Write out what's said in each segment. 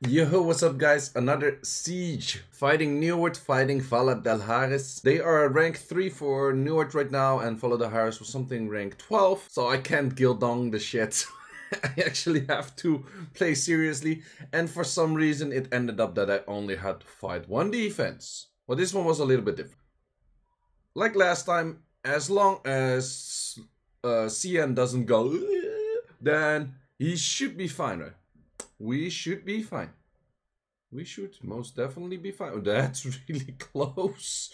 Yo, what's up guys? Another siege. Fighting N3w3ra fighting ValaarDohaeris. They are rank 3 for N3w3ra right now, and ValaarDohaeris was something rank 12. So I can't Gildong the shit. I actually have to play seriously. And for some reason it ended up that I only had to fight one defense. Well, this one was a little bit different. Like last time, as long as CN doesn't go, then he should be fine, right? We should be fine. We should most definitely be fine. Oh, that's really close.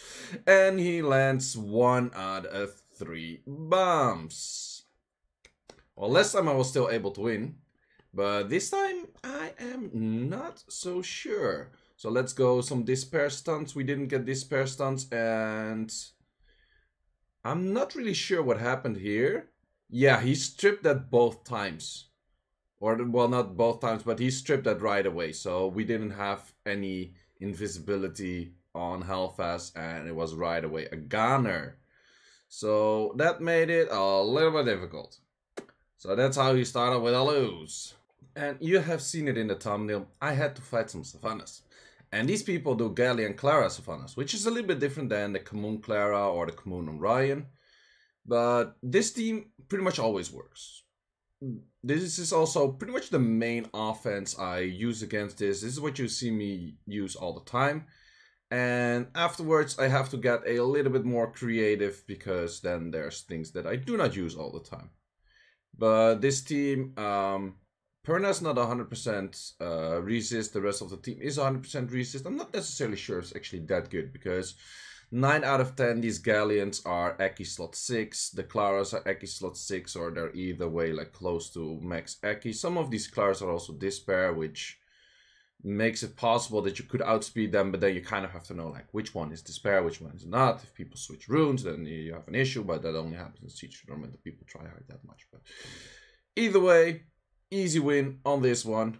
And he lands 1 out of 3 bombs. Well, last time I was still able to win. But this time I am not so sure. So let's go some despair stunts. We didn't get despair stunts, and I'm not really sure what happened here. Yeah, he stripped that both times. Or, well, not both times, but he stripped that right away. So we didn't have any invisibility on Hellfast, and it was right away a goner. So that made it a little bit difficult. So that's how he started with a lose. And you have seen it in the thumbnail. I had to fight some Savannahs. And these people do Gally and Clara Savannahs, which is a little bit different than the Commune Clara or the Commune Orion. But this team pretty much always works. This is also pretty much the main offense I use against this. This is what you see me use all the time. And afterwards I have to get a little bit more creative, because then there's things that I do not use all the time. But this team, Perna's not 100% resist. The rest of the team is 100% resist. I'm not necessarily sure it's actually that good, because 9 out of 10 these Galleons are Eki slot 6, the Claras are Eki slot 6, or they're either way like close to max Eki. Some of these Claras are also Despair, which makes it possible that you could outspeed them, but then you kind of have to know like which one is Despair, which one is not. If people switch runes, then you have an issue, but that only happens in Siege Tournament that people try hard that much. But either way, easy win on this one.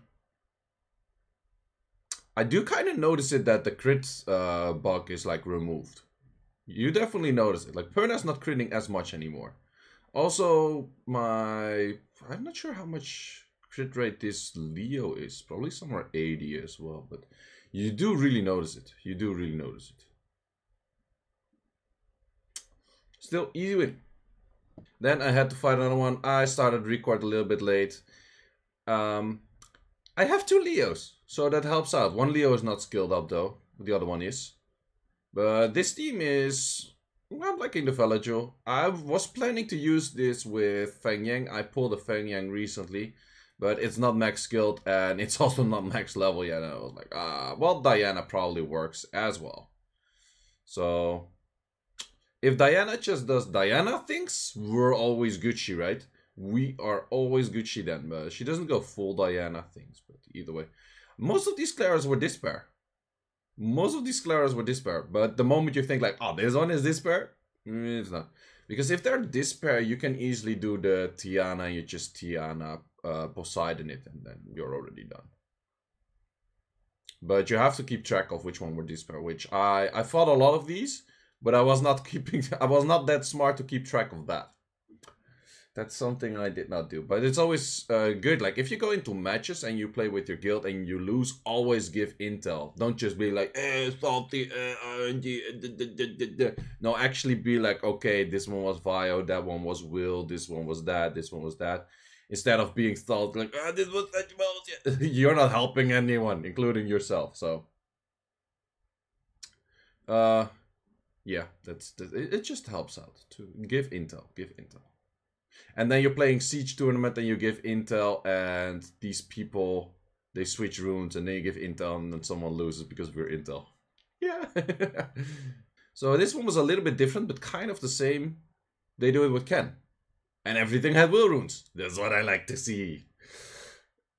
I do kind of notice it that the crit bug is like removed. You definitely notice it. Like Perna's not critting as much anymore. Also, I'm not sure how much crit rate this Leo is. Probably somewhere 80 as well. But you do really notice it. You do really notice it. Still, easy win. Then I had to fight another one. I started record a little bit late. I have 2 Leos, so that helps out. One Leo is not skilled up though, the other one is. But this team is not liking the Velajo. I was planning to use this with Feng Yang. I pulled a Feng Yang recently, but it's not max skilled and it's also not max level yet. And I was like, well, Diana probably works as well. So if Diana just does Diana things, we're always Gucci, right? We are always Gucci then, but she doesn't go full Diana things. But either way, most of these Claras were Despair. Most of these Claras were Despair, but the moment you think like, oh, this one is Despair, it's not. Because if they're Despair, you can easily do the Tiana, and you just Tiana Poseidon it, and then you're already done. But you have to keep track of which one were Despair, which I fought a lot of these, but I was not that smart to keep track of that. That's something I did not do, but it's always good. Like if you go into matches and you play with your guild and you lose, always give intel. Don't just be like, salty, no, actually be like, okay, this one was Vio, that one was Will, this one was that, this one was that. Instead of being salty, like, this was that. You're not helping anyone, including yourself. So, yeah, it just helps out to give intel, And then you're playing Siege Tournament and you give intel, and these people, they switch runes and then you give intel and then someone loses because of your intel. Yeah. So this one was a little bit different, but kind of the same. They do it with Ken. And everything had will runes. That's what I like to see.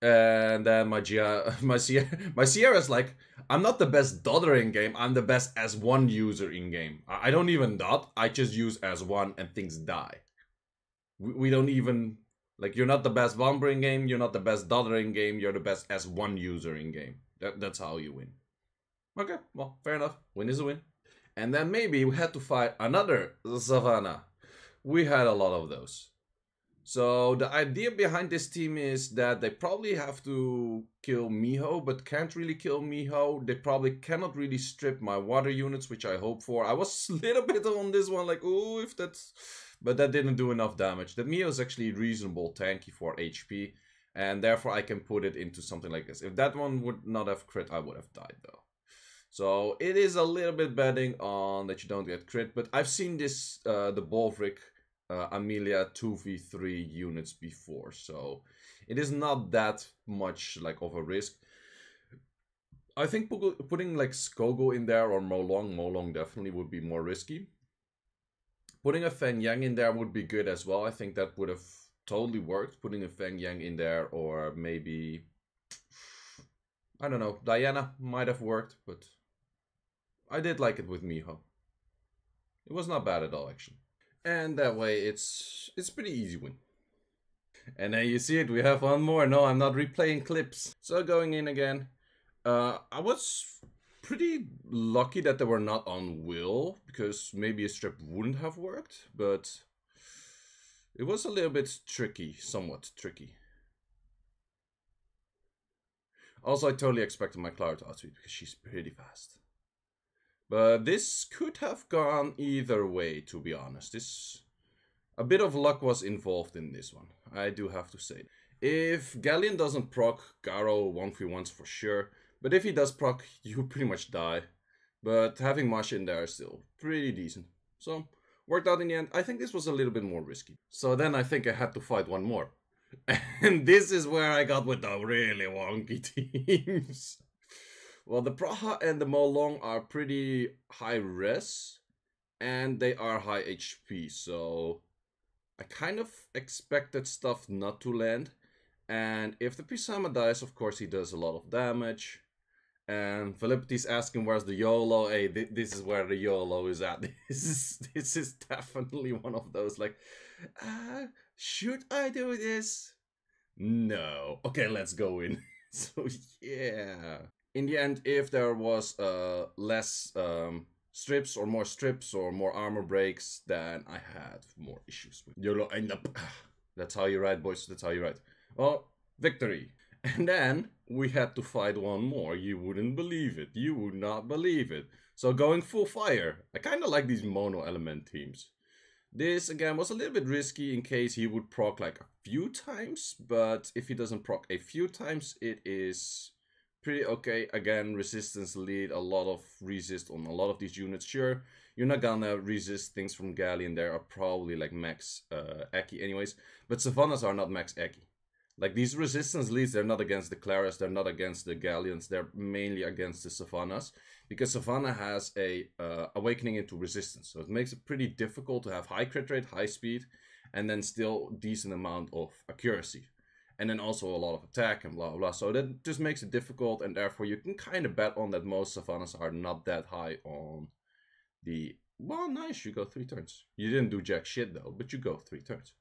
And then my Sierra's like, I'm not the best dodder in game, I'm the best as one user in game. I don't even dot, I just use as one and things die. We don't even, like, you're not the best bomber in game, you're not the best dodder in game, you're the best as one user in game. That's how you win. Okay, well, fair enough. Win is a win. And then maybe we had to fight another Savannah. We had a lot of those. So the idea behind this team is that they probably have to kill Miho, but can't really kill Miho. They probably cannot really strip my water units, which I hope for. I was a little bit on this one, like, oh, if that's... But that didn't do enough damage. That Miho is actually reasonable tanky for HP, and therefore I can put it into something like this. If that one would not have crit, I would have died though. So it is a little bit betting on that you don't get crit, but I've seen this, the Bolvric Amelia 2v3 units before, so it is not that much like of a risk. I think putting like Skogo in there or Molong definitely would be more risky. Putting a Feng Yang in there would be good as well. I think that would have totally worked, putting a Feng Yang in there, or maybe, I don't know, Diana might have worked, but I did like it with Miho. It was not bad at all, actually. And that way, it's pretty easy win. And then you see it, we have one more. No, I'm not replaying clips. So going in again, I was pretty lucky that they were not on will, because maybe a strip wouldn't have worked, but it was a little bit tricky, somewhat tricky. Also, I totally expected my Clara to outspeed because she's pretty fast. But this could have gone either way, to be honest. A bit of luck was involved in this one, I do have to say. If Galleon doesn't proc, Garo 1v1s for sure. But if he does proc, you pretty much die. But having Masha in there is still pretty decent. So, worked out in the end. I think this was a little bit more risky. So then I think I had to fight one more. And this is where I got with the really wonky teams. Well, the Praha and the Molong are pretty high res. And they are high HP, so I kind of expected stuff not to land. And if the Pisama dies, of course he does a lot of damage. And Philippity's asking where's the YOLO. Hey, this is where the YOLO is at. This is definitely one of those like, should I do this? No. Okay, let's go in. So yeah. In the end, if there was less strips or more armor breaks, then I had more issues with YOLO end up. That's how you write, boys. That's how you write. Well, victory. And then we had to fight one more. You wouldn't believe it. You would not believe it. So going full fire. I kind of like these mono element teams. This again was a little bit risky in case he would proc like a few times. But if he doesn't proc a few times, it is pretty okay. Again, resistance lead, a lot of resist on a lot of these units. Sure, you're not gonna resist things from Galleon. They are probably like max Eki anyways. But Savannahs are not max Eki. Like these resistance leads, they're not against the Claras, they're not against the Galleons, they're mainly against the Savannahs. Because Savannah has a awakening into resistance. So it makes it pretty difficult to have high crit rate, high speed, and then still decent amount of accuracy. And then also a lot of attack and blah, blah. So that just makes it difficult, and therefore you can kind of bet on that most Savannahs are not that high on the... Well, nice, you go 3 turns. You didn't do jack shit though, but you go 3 turns.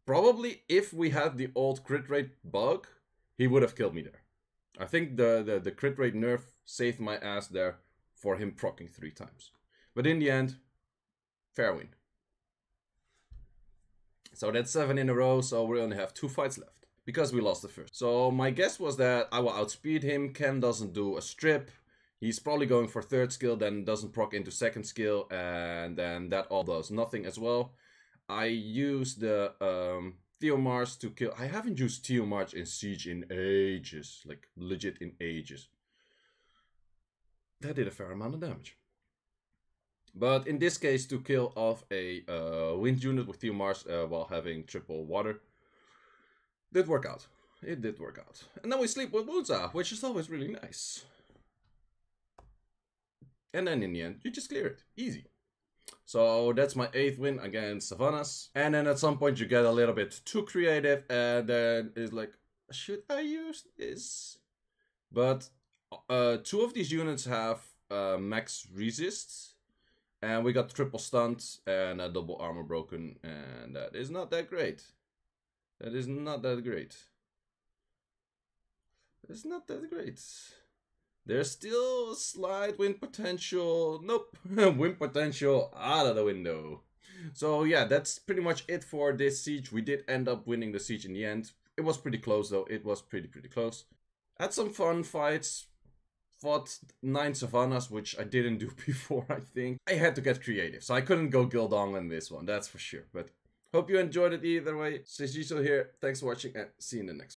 Probably if we had the old crit rate bug, he would have killed me there. I think the crit rate nerf saved my ass there for him proccing 3 times. But in the end, fair win. So that's 7 in a row, so we only have 2 fights left. Because we lost the first. So my guess was that I will outspeed him. Ken doesn't do a strip. He's probably going for 3rd skill, then doesn't proc into 2nd skill. And then that all does nothing as well. I used the Theomars to kill... I haven't used Theomars in Siege in ages. Like, legit in ages. That did a fair amount of damage. But in this case, to kill off a wind unit with Theomars while having triple water, did work out. It did work out. And then we sleep with Wunza, which is always really nice. And then in the end, you just clear it. Easy. So that's my 8th win against Savannahs. And then at some point you get a little bit too creative and then it's like, should I use this? But 2 of these units have max resists. And we got triple stunned and a double armor broken. And that is not that great. That is not that great. It's not that great. There's still slight win potential. Nope. Win potential out of the window. So yeah, that's pretty much it for this siege. We did end up winning the siege in the end. It was pretty close though. It was pretty close. Had some fun fights. Fought 9 Savannahs, which I didn't do before, I think. I had to get creative, so I couldn't go Gildong on this one, that's for sure. But hope you enjoyed it either way. Seiishizo here. Thanks for watching and see you in the next one.